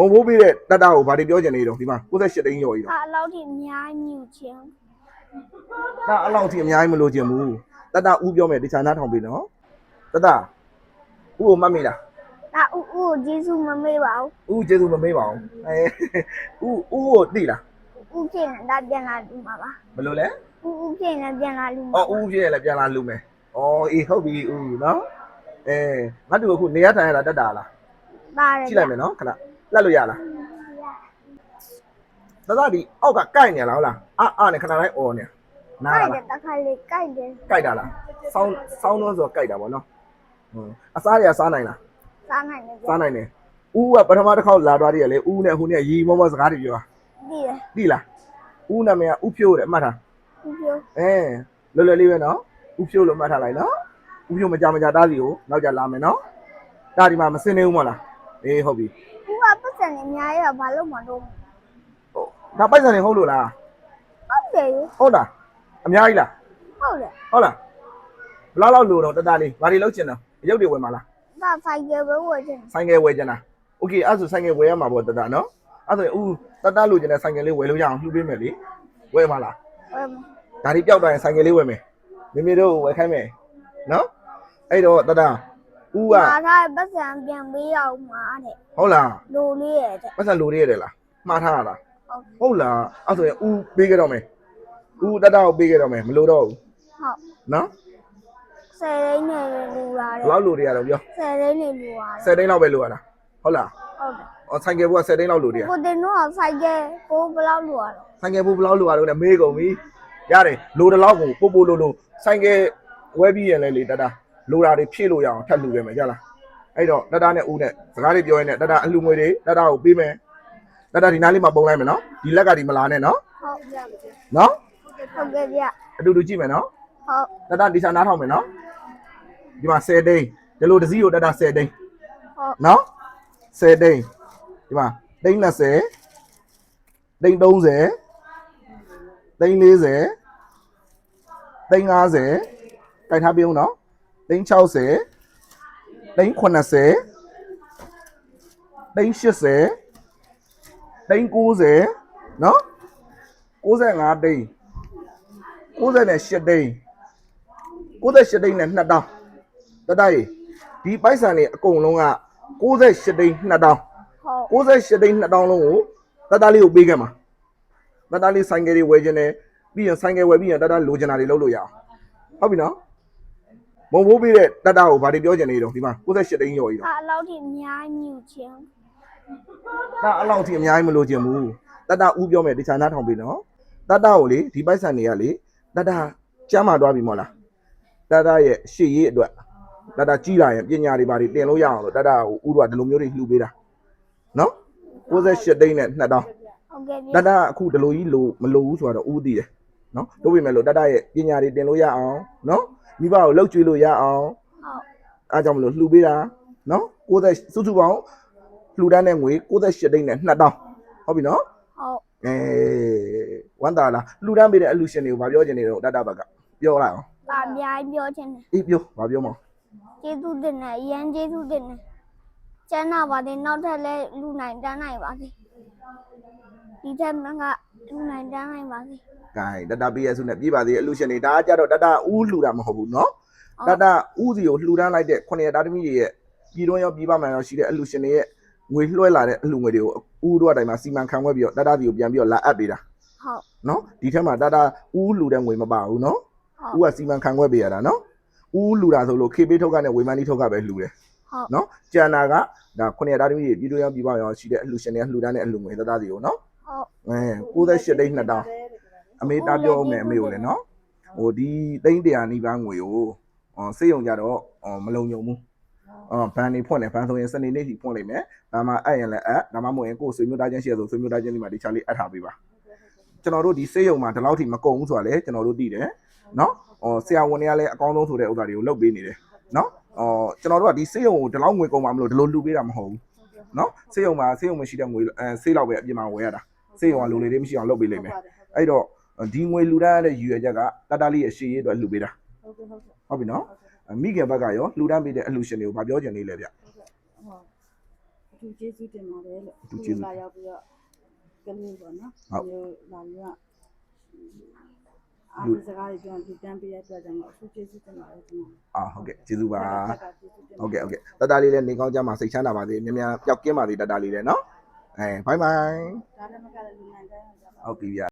ုံဘိုးပေးတဲ့တတ်တာကိုဘာတွေပြောချင်နေတော့ဒီမှာ68သိန်းကျော်ကြီးတော့ အလောက်ထိအများကြီးမြူချင်း ဒါအဲ့လောက်ထိအများကြီးမလို့ချင်ဘူးတတ်တာဦးပြောမယ်တခြားနားထောင်ပေးနော်တတ်တာဦးကိုမှတ်မိလား ဒါဦးကိုဂျေစုမမေ့ပါဘူး ဦးကျေးဇူးမမေးပါဘူးဦးကိုသိလား ဦးဖြစ်နေတာပြန်လာလူမှာပါ ဘယ်လိုလဲ ဦးဖြစ်နေပြန်လာလူမှာ အော်ဦးဖြစ်ရလဲပြန်လာလူမယ်အေးဟုတ်ပြီဦးနော်ငါတို့အခုနေရထိုင်ရတာတတ်တာလား ပါတယ် ကြည့်လိုက်မယ်နော်ခဏလက်လို့ရလားသဒ္ဒဒီအောက်ကကိုက်နေလားဟုတ်လားနဲ့ခဏတိုင်းអော်နေနား ကိုက် လား တယ်တခါလေးကိုက်တယ် ကိုက်တာလားဆောင်းတော့ဆိုကိုက်တာဗောနော်အစားရစားနိုင်လား စားနိုင်တယ် စားနိုင်တယ်ဦးကပထမတစ်ခေါက်လာသွားသေးရလေဦးနဲ့ဟိုနဲ့ရီမောစကားတွေပြောတာ သိတယ် သိလားဦးနာမည်ကဦးဖြိုးတယ်အမှတ်ထား ဦးပြော လွယ်လွယ်လေးပဲနော်ဦးဖြိုးလို့မှတ်ထားလိုက်နော်ဦးဖြိုးမကြတားစီကိုနောက်ကြလာမယ်နော်ဒါဒီမှာမစင်နေဘူးမလားအေးဟုတ်ပြီ ဦးကပတ်စံနေအများကြီးတော့ဘာလို့မတော့ ဒါပိုက်ဆံနေဟုတ်လို့လား ဟုတ်တယ် ဟုတ်လားအများကြီးလား ဟုတ်တယ် ဟုတ်လားဘလောက်လောက်လို့တော့တတလေးဘာတွေလောက်ချင်တော့ရုပ်တွေဝယ်မှာလား ဒါဆိုင်ကယ်ပဲဝယ်ချင် ဆိုင်ကယ်ဝယ်ချင်တာโอเคအဲ့ဆိုဆိုင်ကယ်ဝယ်ရမှာပေါ့တတနော်အဲ့ဆိုဦးတတလို့ချင်တဲ့ဆိုင်ကယ်လေးဝယ်လို့ရအောင်လှူပေးမယ်လေဝယ်မှာလား ဝယ် ဒါတွေပျောက်သွားရင်ဆိုင်ကယ်လေးဝယ်မယ်မိမိတို့ဝယ်ခိုင်းမယ်နော်အဲ့တော့တတဦးက မာထားပတ်စံပြန်ပေးအောင်မှာတဲ့ ဟုတ်လား လိုလေးရဲ့တဲ့ ပတ်စံလိုရတယ်လားမှားထားရလားဟုတ်လားအဲ့ဆိုရင်ဦးပေးခဲ့တော့မယ်ဦးတတကိုပေးခဲ့တော့မယ်မလိုတော့ဘူး ဟုတ် နော် 10သိန်းနဲ့လူလာ ဘ တဲ့ လောက်လိုတွေရတော့ပြော 10သိန်းနဲ့လူလာ 10သိန်းလောက်ပဲလိုရတာဟုတ်လား ဟုတ်တယ် ဆိုင်ကယ်ဘုက10သိန်းလောက်လိုတယ် ကိုတင်တော့ဆိုင်ကယ်ကိုဘယ်လောက်လူရတော့ ဆိုင်ကယ်ဘုဘလောက်လိုရတော့လဲမေးကုန်ပြီရတယ်လိုတလောက်ကိုပို့လို့ဆိုင်ကယ်ဝဲပြီးရင်လဲလေတတလိုတာတွေဖြည့်လို့ရအောင်ထပ်လှူခဲ့မယ်ကြလားအဲ့တော့တတနဲ့ဦးနဲ့စကားတွေပြောရင်းနဲ့တတအလှူငွေတွေတတကိုပေးမယ်တတဒီနားလေးမှာပုံလိုက်မယ်နော်ဒီလက်ကဒီမလာနဲ့နော် ဟုတ်ပြ နော် ဟုတ်ကဲ့ဗျ အတူတူကြည့်မယ်နော် ဟုတ် တတဒီစာနားထောင်မယ်နော်ဒီမှာ10သိန်းဒီလိုတစ်စီးကိုတတ10သိန်း ဟုတ် နော်10သိန်းဒီမှာသိန်း20သိန်း30သိန်း40သိန်း50တိုက်ထားပြုံးနော်သိန်း60သိန်း80သိန်း80သိန်း90နော်95သိန်း98သိန်း98သိန်းနဲ့2000တတရေဒီပိုက်ဆံတွေအကုန်လုံးက98သိန်း2000 ဟုတ် 98သိန်း2000လုံးကိုတတလေးကိုပေးခဲ့မှာတတလေးဆိုင်ကယ်တွေဝယ်ခြင်းနဲ့ပြီးရင်ဆိုင်ကယ်ဝယ်ပြီးရင်တတလိုချင်တာတွေလုပ်လို့ရအောင်ဟုတ်ပြီနော်မုံဘိုးပေးတဲ့တတကိုဘာတွေပြောချင်နေတော့ဒီမှာ98သိန်းကျော်ကြီးတော့ အလောက်ထိအများကြီးမြူချင်း ဒါအဲ့လောက်ထိအများကြီးမလို့ချင်ဘူးတတဦးပြောမယ်တခြားနားထောင်ပေးနော်တတကိုလေဒီပိုက်ဆံတွေကလေတတကျမ်းမာသွားပြီမို့လားတတရဲ့ရှေ့ရေးအတွက်တတကြီးလာရင်ပညာတွေဘာတွေတင်လို့ရအောင်လို့တတကိုဦးတို့ကဒီလိုမျိုးတွေလှူပေးတာနော်98သိန်းနဲ့2000 ဟုတ်ကဲ့ဗျ တတအခုဒီလိုကြီးလို့မလို့ဘူးဆိုတော့ဦးသိတယ်နော်တို့ပြင်မဲ့လို့တတရဲ့ပညာတွေတင်လို့ရအောင်နော်မိဘကိုလှုပ်ကြွေးလို့ရအောင် ဟုတ် အားကြောင့်မလို့လှူပေးတာနော်90စုစုပေါင်းလှူဒန်းတဲ့ငွေ98သိန်းနဲ့2000ဟုတ်ပြီနော် ဟုတ် ဝမ်းသာလားလှူဒန်းပေးတဲ့အလူရှင်တွေကိုဗာပြောချင်နေတော့တတဘက်ကပြောလိုက်အောင် ဒါအများကြီးပြောချင်တယ် အေးပြောဗာပြောမအောင် ကျေးဇူးတင်တယ်အရန်ကျေးဇူးတင်တယ်ကျန်းနာပါသေးနောက်ထပ်လည်းလူနိုင်တန်းနိုင်ပါသေးဒီထက်မှကလူနိုင်တန်းနိုင်ပါသေး ဂိုင်းတတပေးရစုနဲ့ပြေးပါသေးအလူရှင်တွေဒါကြတော့တတဦးလှူတာမဟုတ်ဘူးနော်တတဦးစီကိုလှူဒန်းလိုက်တဲ့9တာသမီးတွေရဲ့ပြည်တွင်းရောပြည်ပမှာရောရှိတဲ့အလူရှင်တွေရဲ့ငွေလွှဲလာတဲ့အလူငွေတွေကိုဦးတို့အတိုင်းမှာစီမံခန့်ခွဲပြီးတော့တတစီကိုပြန်ပြီးတော့လာအပ်ပေးတာ ဟုတ် နော်ဒီထက်မှာတတဦးလှူတဲ့ငွေမပါဘူးနော် ဟုတ် ဦးကစီမံခန့်ခွဲပေးရတာနော်ဦးလှူတာဆိုလို့ခေပေးထုတ်ကနဲ့ဝေမန်းတီထုတ်ကပဲလှူတယ် ဟုတ် နော်ကျန်တာကဒါ9တာသမီးတွေပြည်တွင်းရောပြည်ပရောရှိတဲ့အလူရှင်တွေကလှူဒန်းတဲ့အလူငွေတတစီကိုနော် ဟုတ် 98သိန်း2000အမေတာပြောမယ်အမေကိုလည်းနော်ဟိုဒီသိန်း100နီးပါးငွေကိုစေးုံကြတော့မလုံညုံဘူးဘန်နေဖွင့်တယ်ဘန်ဆိုရင်စနေနေ့ထိဖွင့်လိုက်မယ်ဒါမှအဲ့ရင်လည်းဒါမှမဟုတ်ရင်ကိုယ်ဆွေမျိုးသားချင်းရှိရဆိုဆွေမျိုးသားချင်းဒီမှာဒီချာလေးအပ်ထားပေးပါကျွန်တော်တို့ဒီစေးုံမှာဒီလောက်ထိမကုန်ဘူးဆိုတာလေကျွန်တော်တို့သိတယ်နော်ဆရာဝန်တွေကလည်းအကောင်းဆုံးဆိုတဲ့ဥစ္စာတွေကိုလုပ်ပေးနေတယ်နော်ကျွန်တော်တို့ကဒီစေးုံကိုဒီလောက်ငွေကုန်မှာမလို့ဒီလိုလှူပေးတာမဟုတ်ဘူးနော်စေးုံမှာစေးုံမရှိတဲ့ငွေဆေးလောက်ပဲအပြင်မှာဝယ်ရတာစေးုံကလူလေးတွေမရှိအောင်လုပ်ပေးလိမ့်မယ်အဲ့တော့ဒီငွေလှူဒန်းရတဲ့ရည်ရွယ်ချက်ကတတလေးရဲ့ရှေ့ရေးအတွက်လှူပေးတာဟုတ်ပြီနော်မိခင်ဘက်ကရောလှူဒန်းပေးတဲ့အလှူရှင်တွေကိုဗာပြောချင်နေလေဗျ ထူးကျေးဇူးတင်ပါတယ်လို့ အထူးကျေးဇူး လာရောက်ပြီးတော့ကလေးပေါ့နော် ဟုတ် မျိုးလာပြီးတော့အားလုံးစကားတွေပြောပြတန်းပေးရတဲ့အတွက်ကြောင့်အထူးကျေးဇူးတင်ပါတယ်ကျွန်တော် အာဟုတ်ကဲ့ကျေးဇူးပါ တက်ကကျေးဇူးတင် ဟုတ်ကဲ့တတလေးလည်းနေကောင်းကြမှာစိတ်ချမ်းသာပါစေမြန်မြန်ပျောက်ကင်းပါစေတတလေးလည်းနော်ဘိုင်ဘိုင် ဒါလည်းမကလည်းလူနိုင်တိုင်းကြပါ ဟုတ်ပြီဗျာ